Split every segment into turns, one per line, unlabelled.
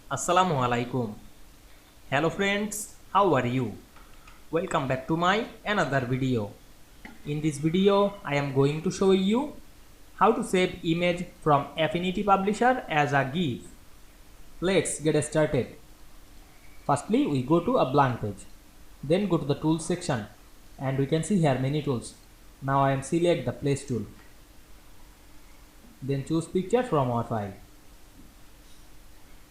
Assalamu Walaikum. Hello friends, how are you? Welcome back to my another video. In this video, I am going to show you how to save image from Affinity Publisher as a GIF. Let's get started. Firstly, we go to a blank page. Then go to the tools section and we can see here many tools. Now I am select the place tool. Then choose picture from our file.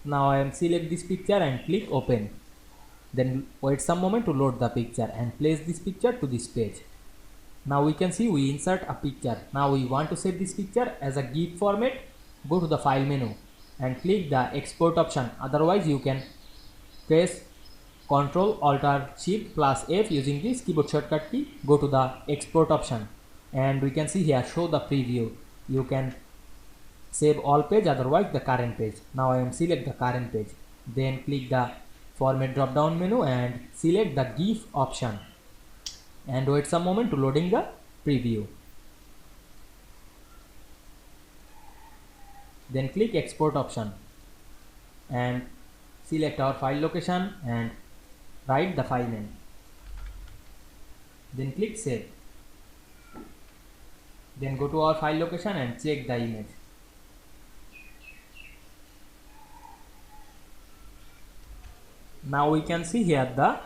Now I am select this picture and click open. Then wait some moment to load the picture and place this picture to this page. Now we can see we insert a picture. Now we want to save this picture as a GIF format. Go to the file menu and click the export option. Otherwise you can press Ctrl Alt Shift plus F using this keyboard shortcut key. Go to the export option and we can see here show the preview. You can save all page, otherwise the current page. Now I am select the current page. Then click the format drop down menu and select the GIF option and wait some moment to loading the preview. Then click export option and select our file location and write the file name. Then click save. Then go to our file location and check the image. Now we can see here the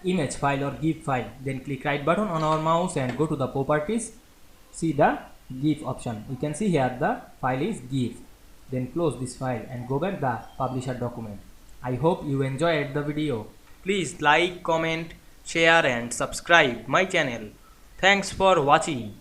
image file or GIF file. Then click right button on our mouse and go to the properties. See the GIF option. We can see here the file is GIF. Then close this file and go back the publisher document. I hope you enjoyed the video. Please like, comment, share and subscribe my channel. Thanks for watching.